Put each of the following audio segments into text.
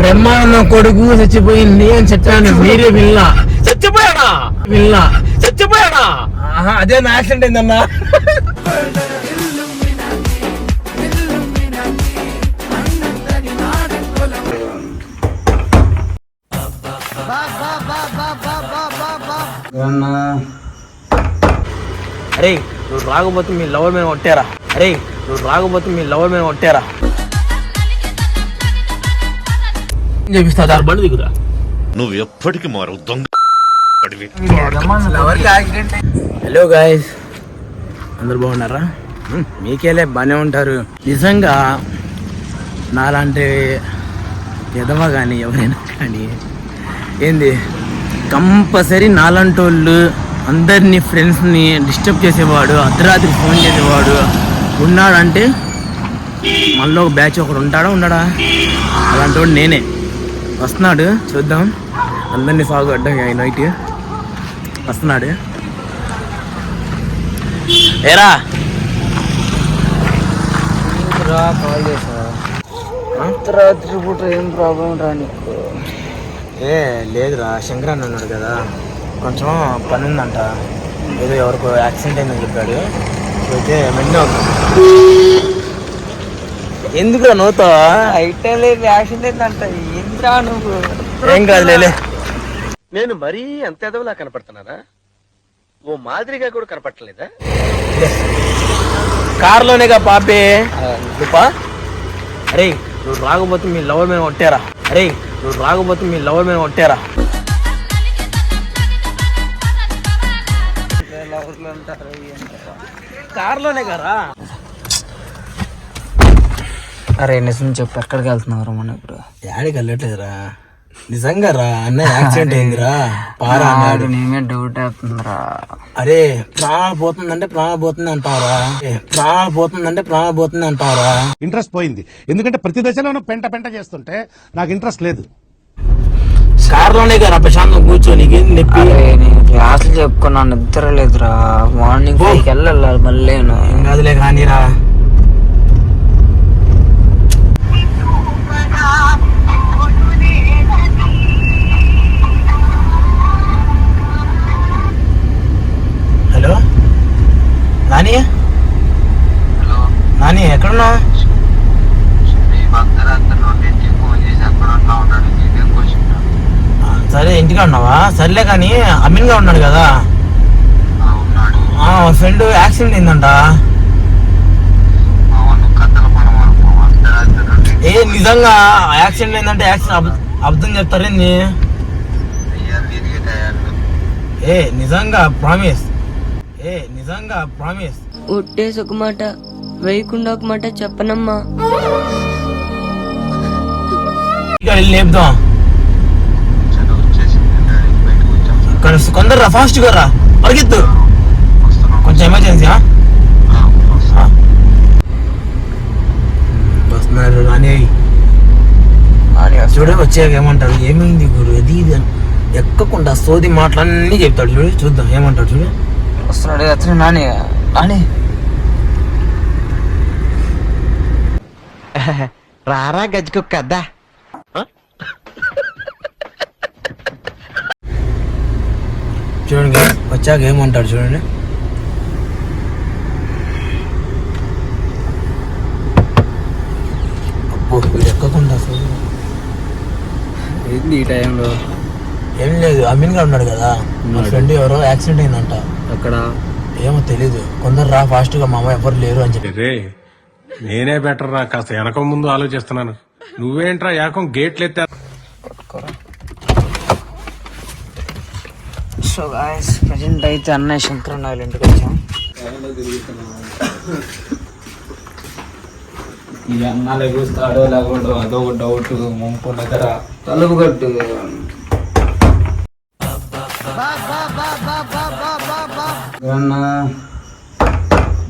బ్రహ్మానందం కొడుకు చచ్చిపోయింది అని చెప్పాను, మీరే విల్లా. చచ్చిపోయాడా? విల్లా చచ్చిపోయాడా? అదే నా యాక్సిడెంట్ అయిందన్నా. అరే నువ్వు రాకపోతే మీ లవర్ మీద కొట్టారా? అరే నువ్వు రాకపోతే మీ లవర్ మీద కొట్టారా? చూపిస్తా సార్ బండి దిగురా. నువ్వు ఎప్పటికీ మారవు దొంగ. హలో గాయస్, అందరు బాగున్నారా? మీకేలే బాగానే ఉంటారు. నిజంగా నాలాంటి ఎదవ కానీ ఎవరైనా కానీ ఏంది కంపల్సరీ నాలాంటి వాళ్ళు అందరినీ ఫ్రెండ్స్ని డిస్టర్బ్ చేసేవాడు, అర్ధరాత్రి ఫోన్ చేసేవాడు ఉన్నాడంటే మనలో ఒక బ్యాచ్ ఒకడు ఉంటాడా ఉండడా? అలాంటి వాడు నేనే. వస్తున్నాడు, చూద్దాం. అందరినీ సాగు అడ్డం నైట్ వస్తున్నాడు. ఏరా కాల్ చేసా అర్ధరాత్రి పూట ఏం ప్రాబ్లం రా నీకు? లేదురా, శంకరన్న ఉన్నాడు కదా, కొంచెం పని ఉందంట, ఏదో ఎవరికో యాక్సిడెంట్ అయిందని చెప్పాడు. అయితే మెన్నో ఎందుకురా నవ్వుతా? అయితే లేదు, యాక్సిడెంట్ ఏంటంట. ఏంద్రా నువ్వు? ఏం కాదు లేలే. నేను మరీ అంత ఎదవలా కనపడుతున్నానా? ఓ మాదిరిగా కూడా కనపడలేదా? కారులోనేగా పాపే. రూపా, అరే నువ్వు రాకపోతే మీ లవర్ మీద కొట్టారా? అరే నువ్వు రాకపోతే మీ లవర్ మీద కొట్టారా? కార్లోనే కదా. అరే నిజం చెప్పు, ఎక్కడికి వెళ్తున్నారు మనం ఇప్పుడు? యాడికి వెళ్ళట్లేదురా, నిజంగా రా. అన్న యాక్సిడెంట్ అయిందిరా, పారా అన్నాడు. నేనే డౌట్ అవుతుందిరా. అరే ప్రాణాలు పోతుందంటే ప్రాణాలు పోతుంది అంటారా? ప్రాణాలు పోతుందంటే ప్రాణాలు పోతుంది అంటారా? ఇంట్రెస్ట్ పోయింది, ఎందుకంటే ప్రతి దశలోనూ పెంట పెంట చేస్తుంటే నాకు ఇంట్రెస్ట్ లేదు. కారులోనే కదా ప్రశాంతం కూర్చొని, నీకేం నొప్పి? నేను క్లాసులు చెప్పుకున్నాను, నిద్ర లేదురా. మార్నింగ్ 5కి వెళ్ళాలి మళ్ళీ. ఏం కాదులే కానీరా. హలో నాని, నాని ఎక్కడున్నా? సరే ఇంటిగా ఉన్నావా? సర్లే కానీ అమీన్గా ఉన్నాడు కదా, ఫ్రెండ్ యాక్సిడెంట్ అయిందంట. నిజంగా యాక్సిడెంట్ అయిందంటే యాక్సిడెంట్ అబద్ధం చెప్తారేంది? నిజంగా ప్రామిస్. నిజంగా ప్రామిస్. ఒట్టేసి ఒక మాట, వేయకుండా ఒక మాట చెప్పనమ్మా. లేపుదాం. కొందరు రా, ఫాస్ట్ గా రా, పరిగెత్తు. కొంచెం ఎమర్జెన్సీ. వస్తున్నారు కానీ చూడ వచ్చాక ఏమంటాడు, ఏమైంది గురు అది ఇది అని ఎక్కకుండా సోది మాటలన్నీ చెప్తాడు. చూడు, చూద్దాం ఏమంటాడు. చూడు వస్తున్నాడు అతను. నాని నాని రారా గజ్జుకు కదా. చూడండి వచ్చాక ఏమంటాడు చూడండి. అబ్బో వీడు ఎక్కకుండా ఏంది ఈ టైంలో? ఏం లేదు, అమీన్ గా ఉన్నాడు కదా, మా ఫ్రెండ్ ఎవరో యాక్సిడెంట్ అయిందంట. అక్కడ ఏమో తెలీదు. కొందరు రా ఫాస్ట్ గా, మా అమ్మ ఎవరు లేరు అని చెప్పి. నేనే బెటర్ రా, కాస్త వెనక ముందు ఆలోచిస్తున్నాను. నువ్వేంట్రా ఏకం గేట్లు ఎత్తా. సో గాయస్ ప్రజెంట్ అయితే అన్నయ్య శంకరన్న వాళ్ళ ఇంటికి వచ్చాం. ఈ అన్న లెగుస్తాడో లేకుండా అదో డౌట్. ముంపు దగ్గర తలుపు కట్టు.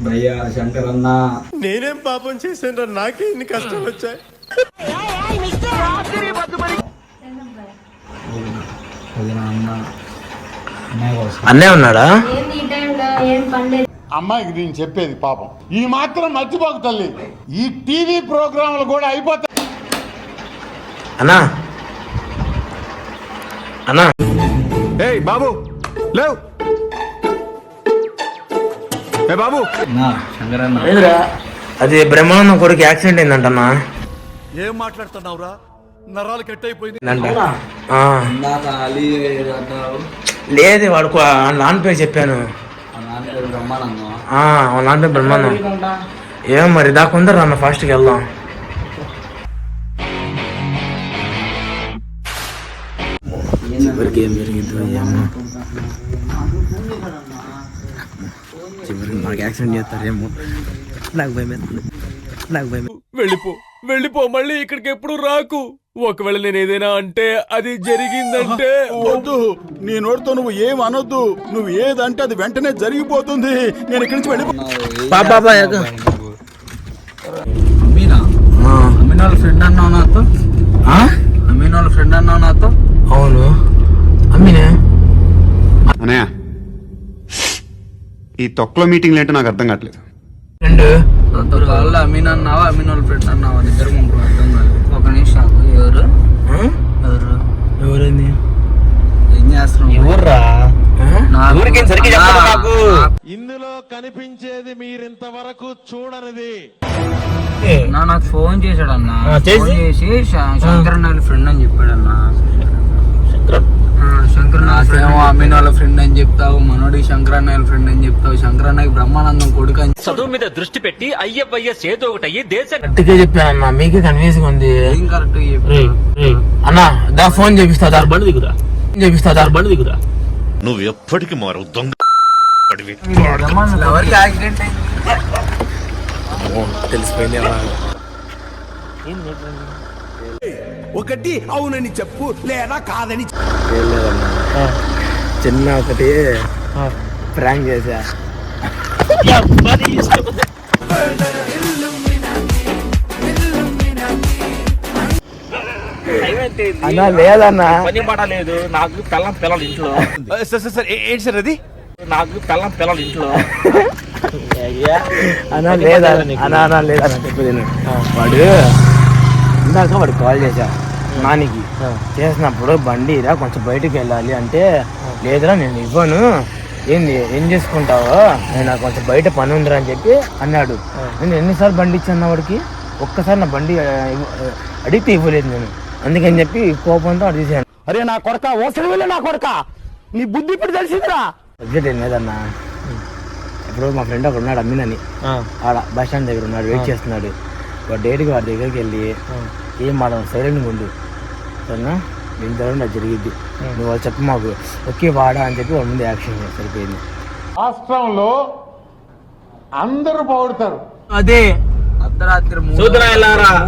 భయ్యా శంకరన్న, నేనేం పాపం చేశాను, నాకే ఇన్ని కష్టాలు వచ్చాయి. అన్నే ఉన్నాడా? అమ్మాయికి నేను చెప్పేది పాపం ఈ మాత్రం మర్చిపోకు తల్లి. ఈ టీవీ ప్రోగ్రాంలు కూడా అయిపోతాయి. అన్నా అన్నా ఏయ్ బాబు లేవు. ఏ బాబు శంకరన్న లేదురా, అది బ్రహ్మానందం కొడుకు యాక్సిడెంట్ అయిందంటన్నా. ఏం మాట్లాడుతున్నావురా? నరాలు కట్ అయిపోయింది. ఆ, ఇందాక అలీ అన్నారు, లేదు వాడు నాన్న పేరు చెప్పాను. ఆ నాన్న పేరు బ్రహ్మానందం. వాళ్ళ నాన్న పేరు బ్రహ్మానందం. ఏం మరి దాకా ఉందరా అన్న, ఫాస్ట్కి వెళ్దాం. చివరికి ఏం జరిగిందో ఏమో, చివరికి మాకు యాక్సిడెంట్ చేస్తారేమో. నాకు భయం. వెళ్ళిపో మళ్ళీ ఇక్కడికి ఎప్పుడు రాకు. ఒకవేళ నేను ఏదైనా అంటే అది జరిగిందంటే వద్దు, నీ నోటితో నువ్వు ఏం అనొద్దు. నువ్వు ఏదంటే అది వెంటనే జరిగిపోతుంది. నేను ఇక్కడి నుంచి వెళ్ళిపో. అమీనా అమీన్ వాళ్ళ ఫ్రెండ్ అన్నావు నాతో. అమీన్ వాళ్ళ ఫ్రెండ్ అన్నావు నాతో. అవును అమ్మినే. అనయ్య, ఈ తొక్కలో మీటింగ్లు ఏంటో నాకు అర్థం కావట్లేదు. వాళ్ళ అమీన్ అన్నావా అమీన్ వాళ్ళ ఫ్రెండ్ అన్నావా? ఇద్దరు ముగ్గురు అర్థం కాదు. ఒక నిమిషం, ఎవరు ఎవరైంది? ఏం చేస్తున్నావు? ఎవర్రా? ఇందులో కనిపించేది మీరింతవరకు చూడనిది. నాకు ఫోన్ చేశాడు అన్న. చేసి? ఫోన్ చేసి శంకర్ వాళ్ళ ఫ్రెండ్ అని చెప్పాడు అన్న. శంకర్ నాకేమో అమీన్ వాళ్ళ ఫ్రెండ్ అని చెప్తావు, మనోడి శంకరన్న వాళ్ళ ఫ్రెండ్ అని చెప్తావు. శంకరన్నకి బ్రహ్మానందం కొడుకు అని చదువు మీద దృష్టి పెట్టి అయ్యయ్య చేతి ఒకటయ్యి దేశ గట్టిగా చెప్పానన్నా, మీకే కన్ఫ్యూజింగ్ ఉంది. ఏం కరెక్ట్ అన్నా దా ఫోన్ చేపిస్తా, బండి దిగురా బండి దిగురా. నువ్వు ఎప్పటికీ మారవు దొంగ. ఎవరికి యాక్సిడెంట్ అయింది? తెలిసిపోయింది. ఒకటి అవునని చెప్పు, లేదా కాదని. చిన్న ఒకటి ప్రాంక్ చేసా. అన్నా లేదన్నా, పని మాట లేదు. నాకు పిల్లలు ఇంట్లో. సార్ ఏంటి సార్ అది? నాకు పిల్లలు ఇంట్లో. అన్నా లేదా అన్నా లేదన్నా చెప్పేది విను. వాడు ఇందాక వాడు కాల్ చేశా నానికి. చేసినప్పుడు బండి రా కొంచెం బయటికి వెళ్ళాలి అంటే, లేదురా నేను ఇవ్వను, ఏం చేసుకుంటావో, నేను నాకు కొంచెం బయట పని ఉందిరా అని చెప్పి అన్నాడు. నేను ఎన్నిసార్లు బండి ఇచ్చాను వాడికి, ఒక్కసారి నా బండి అడిగితే ఇవ్వలేదు నేను. అందుకని చెప్పి కోపంతో అడిగి తీసాను. అరే నా కొడక, ఓసరి వెళ్ళి నా కొడక, నీ బుద్ధి ఇప్పుడు తెలిసిందిరా. సబ్జెక్ట్ ఏం లేదన్నా. ఇప్పుడు మా ఫ్రెండ్ ఒకడు ఉన్నాడు అమ్మినని, ఆడ బస్ స్టాండ్ దగ్గర ఉన్నాడు, వెయిట్ చేస్తున్నాడు. వాడు డైరెక్ట్గా వాడి దగ్గరికి వెళ్ళి ఏం మాట సైలెంట్గా ఉండు సరేనా, దీని తర్వాత నాకు జరిగిద్ది, నువ్వు వాళ్ళు చెప్పు మాకు, ఓకే వాడా అని చెప్పి వాళ్ళ ముందు యాక్షన్ సరిపోయింది. రాష్ట్రంలో అందరూ బాగుడతారు. అదే అర్ధరాత్రి చూద్దురా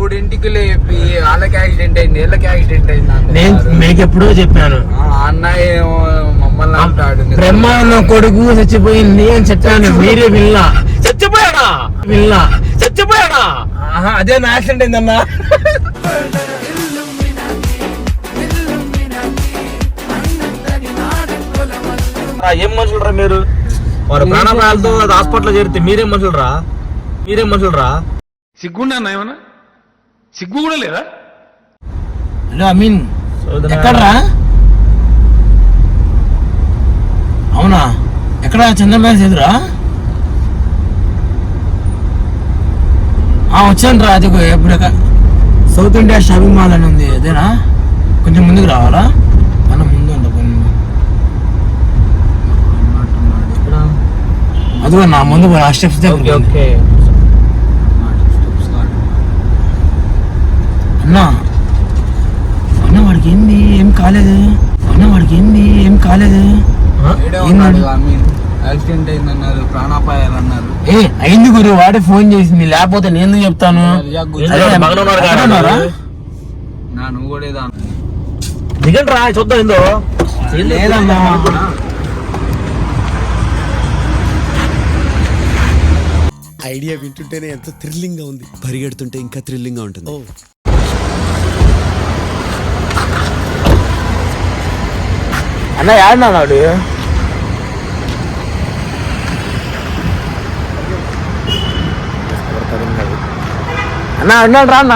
3ంటికి లేపి వాళ్ళకి యాక్సిడెంట్ అయింది, వీళ్ళకి యాక్సిడెంట్ అయింది. నేను మీకు ఎప్పుడో చెప్పాను, అన్నయ్య ఏమో మమ్మల్ని అంటాడు. బ్రహ్మానందం కొడుకు చచ్చిపోయింది అని చెప్పాను, మీరే విన్నా. చచ్చిపోయాడా? అదే నా యాక్సిడెంట్ అయిందన్నా. ఏం మనుషులరా మీరు? వారు ప్రాణాపాయాలతో హాస్పిటల్ చేరితే మీరేం మనుషులరా? సిగ్గుండా ఏమన్నా? సిగ్గు కూడా లేదా? హలో అమీన్, ఎక్కడరా? అవునా, ఎక్కడ? చంద్రబాబు ఎదురా? వచ్చాను రా. అది ఎప్పుడు సౌత్ ఇండియా షాపింగ్ మాల్ అని ఉంది, అదేనా? కొంచెం ముందుకు రావాలా? మన ముందు ఉండ అదిగో నా ముందు ఆ స్టెప్స్ దగ్గర. అన్నా వాడికి ఏంది ఏం కాలేదు? యాక్సిడెంట్ అయిందన్నారు, ప్రాణాపాయాలు అన్నారు. అయింది గురు, వాడే ఫోన్ చేసింది, లేకపోతే నేను చెప్తాను. నువ్వు కూడా ఏదో దిగండి రా చూద్దాం ఏందో. లేదమ్మా, ఐడియా వింటుంటేనే ఎంతో థ్రిల్లింగ్ గా ఉంది, పరిగెడుతుంటే ఇంకా థ్రిల్లింగ్ గా ఉంటుంది. అన్న ఏడన్నాడు? అన్నా అన్నాడు రా అన్న.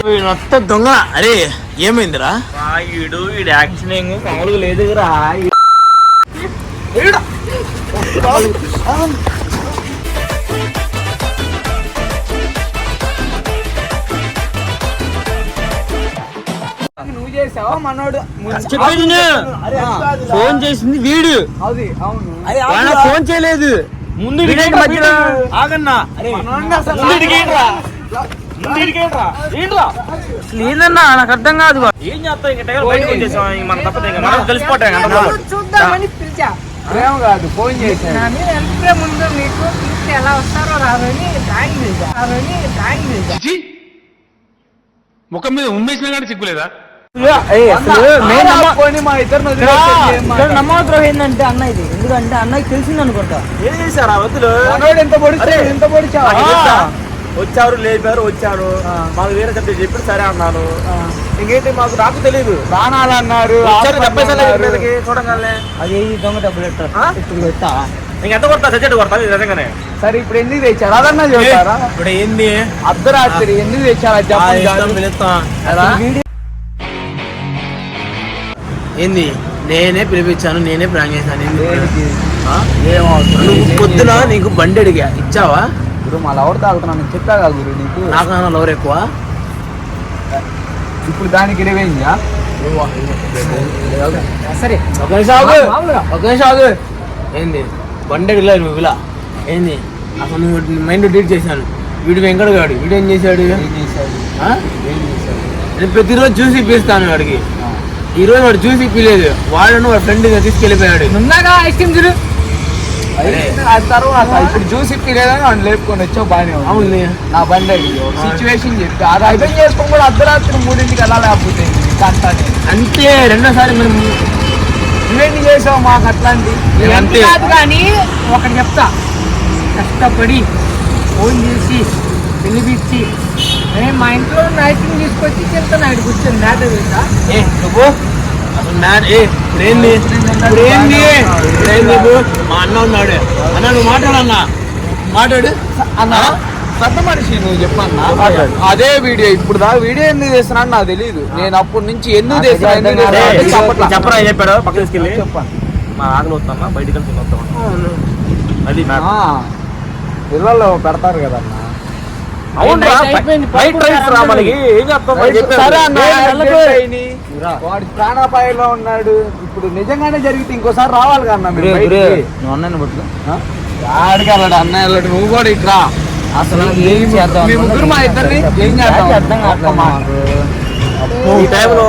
మొత్తం దొంగ. అరే ఏమైందిరా? వీడు యాక్షన్ ఏమో మామూలుగా లేదురా. నువ్వు చేసావా మనోడు? ఫోన్ చేసింది వీడు, అది అవును. ఫోన్ చేయలేదు. ముందు ఆగన్నా ఏందన్నా నాకు అర్థం కాదు. ఏం చేస్తావు? ఇంకా టైర్ బయటకు వచ్చేసాం. మన తప్పదు, ఇంకా మనం తెలిసిపోతాం. చూద్దామని పిలిచా. ప్రేమ కాదు, ఫోన్ చేశాను. నా మీద ఎంతే ముందు మీకు పిలిస్తే ఎలా వస్తారో రారని డ్రాయింగ్ చేశా. ముఖం మీద ఉమ్మేసినా కానీ సిగ్గులేదా? మా ఇద్దరు నమ్మకం ఏంటంటే అన్న ఇది, ఎందుకంటే అన్నకి తెలిసింది అనుకుంటా. ఏం చేశారా వద్దులు? ఎంత పొడిచావా? వచ్చారు, లేపారు, వచ్చారు. మాకు వేరే సబ్జెక్ట్ చెప్పి సరే అన్నాను. ఇంకేంటి మాకు నాకు తెలియదు. ప్రాణాలు అన్నారు, చూడగానే అది దొంగ డబ్బులు ఇంకెంత కొడతా? సబ్జెక్ట్ కొడతా నిజంగానే. సరే ఇప్పుడు ఎందుకు తెచ్చారు అదన్నా చెప్తారా? ఇప్పుడు ఏంది అర్ధరాత్రి ఎందుకు తెచ్చారా? ఏంది? నేనే పిలిపించాను, నేనే ప్లాన్ చేశాను. పొద్దున నీకు బండి అడిగా, ఇచ్చావా? గురు మా లవర్ తాగుతున్నాను చెప్పా కదా గురు నీకు. నాకన్నా లవర్ ఎక్కువ. ఇప్పుడు దానికి రివెంజా? సరే ఒక నిమిషం ఆగు. ఏంది బండి అడిగలేదు నువ్వు ఇలా? ఏంది అసలు నువ్వు మైండ్ డీట్ చేశాను. వీడు వెంకటగాడు, వీడు ఏం చేశాడు? నేను ప్రతిరోజు చూసి ఇప్పిస్తాను వాడికి. ఈ రోజు వాడు చూసి ఇప్పలేదు. వాడు వాడి ఫ్రెండ్ తీసుకెళ్ళిపోయాడు. ఉన్నాగా ఐస్ క్రీమ్ చూడు. తర్వాత ఇప్పుడు చూసి లేదని వాడిని లేపుకొని వచ్చావు, బాగానే ఉంది. అవును, నా బండి అడిగి సిచ్యువేషన్ చెప్పి అది అర్థం చేసుకొని కూడా అర్ధరాత్రి 3ంటికి వెళ్ళాలేకపోతే అంతే. రెండోసారి మనం నువ్వేంటి చేసావు మాకు అట్లాంటి? అంతే. కాదు కానీ ఒకటి చెప్తా, కష్టపడి ఫోన్ చేసి పిలిపించి నేను మా ఇంట్లో ఉన్న ఐస్ క్రీమ్ తీసుకొచ్చి తింటాను. ఆయన కూర్చొని మ్యాటర్ తెలుసా? నువ్వు అసలు ఇప్పుడేంది మా అన్న ఉన్నాడు. అన్న నువ్వు మాట్లాడన్నా, మాట్లాడు అన్న. పెద్ద మనిషి నువ్వు చెప్పన్నా. అదే వీడియో ఇప్పుడు దాకా వీడియో ఎందుకు చేస్తున్నా నాకు తెలియదు. నేను అప్పటి నుంచి ఎందుకు చేస్తున్నా చెప్పరా చెప్పాడు. పక్క తీసుకెళ్ళి చెప్పాను. మా ఆకలి వస్తామా, బయటికి వెళ్తే వస్తామా? అది పిల్లలు పెడతారు కదన్నా. వాడి ప్రాణాపాయంలో ఉన్నాడు. ఇప్పుడు నిజంగానే జరిగితే ఇంకోసారి రావాలి కన్నా మీరు. నువ్వు అన్నయ్యని పట్టుకో. ఆడికి వెళ్ళాడు, అన్నయ్య వెళ్ళాడు, నువ్వు కూడా ఇక్కడ. అసలు మీ ముగ్గురు మా ఇద్దరిని ఏం చేద్దాం అర్థం కావట్లేదు. ఈ టైంలో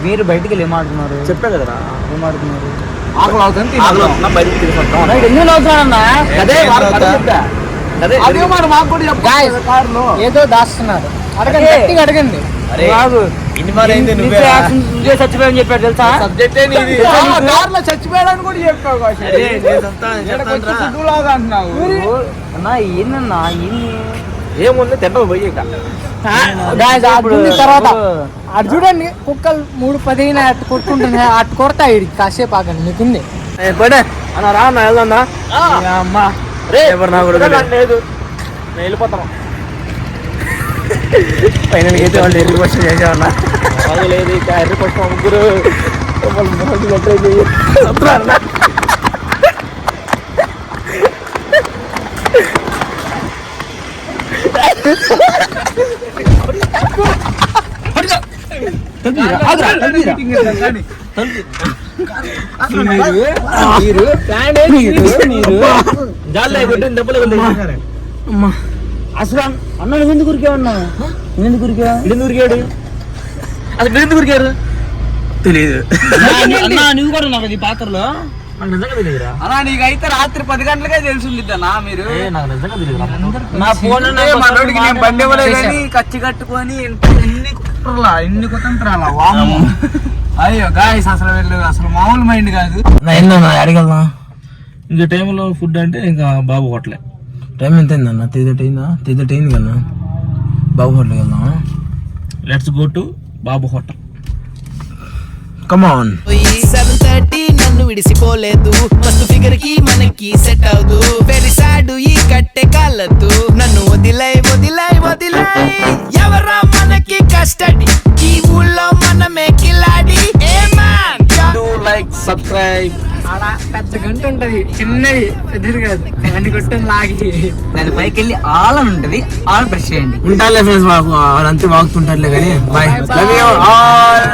మీరు బయటికి వెళ్ళి ఏమాడుతున్నారు? చెప్పా కదరా, ఏమాడుతున్నారు? ఆకలి అవుతుంది, బయటకు తీసుకుంటాం. ఎందుకు అవుతున్నా? అదే మరి మాకు కూడా చెప్పాలి కారులో. ఏదో దాస్తున్నారు. అడగండి, గట్టిగా అడగండి. చచ్చిపోయాని చెప్పాడు తెలుసా? సబ్జెక్టే నీది. కార్లో చచ్చిపోయాడని కూడా చెప్పావు. లాగా అంటున్నావు అన్నా. ఏందన్నా ఏముంది తెప్ప పోయి తర్వాత అటు చూడండి, కుక్కలు 3:15 అటు కొట్టుకుంటున్నాయి. అటు కొడతా ఇడికి కాసేపు ఆగండి, మీకుంది. పడే అన్న రా అన్న వెళ్దా. అమ్మా ఎవరు నా కూడా లేదు, నేను వెళ్ళిపోతాను. పైన అయితే వాళ్ళు ఎర్రి క్వశ్చన్ చేసేవన్నా లేదు. ఇక ఎర్రి క్వశ్చన్ ముగ్గురు అన్న. అసలు అన్న నువ్వు ఎందుకు ఉరికేవన్నా? ఎందుకు ఉరికా? అసలు ఎందుకు ఉరికారు తెలియదు. అన్నా నువ్వు కూడా నాకు ఈ పాత్రలో నిజంగా తెలియదురా. అన్నా నీకైతే రాత్రి 10 గంటలకే తెలుసుందిద్దన్నా. మీరు నాకు నిజంగా తెలియదు. నా ఫోన్ మనోడికి నేను బండి ఇవ్వలేదు కానీ ఖర్చు కట్టుకొని ఇన్ని కుతంత్రాలా. అయ్యో గాయస్, అసలు మామూలు మైండ్ కాదు. అడగలనా? ఇంకా టైంలో ఫుడ్ అంటే ఇంకా బాబు హోటలే. టైం ఎంత అయిందన్న? 3:30 అయింది కన్నా. బాబు హోటల్కి వెళ్దామా? Let's go to Babu hotel. Come on 7:30 నన్ను విడిసిపోలేదు మస్తు ఫిగర్ కి మనకి సెట్ అవదు వెరీ సాడ్ ఈ కట్టె కాలదు నన్ను వదిలై వదిలై వదిలై ఎవరా మనకి కస్టడీ ఈ ఊళ్ళో మనమే కిలాడి ఏ మ్యాన్ డూ లైక్ సబ్స్క్రైబ్. ఆడ పెద్ద గంట ఉంటది, చిన్నది పెద్దది కాదు, దాన్ని కొట్టని లాగి దాని పైకి వెళ్ళి ఆల్ అని ఉంటది, ఆల్ ప్రెస్ చేయండి. ఉంటారులే ఫ్రెండ్స్, వాళ్ళంతా వాగుతుంటారులే కానీ బాయ్, లవ్ యూ ఆల్.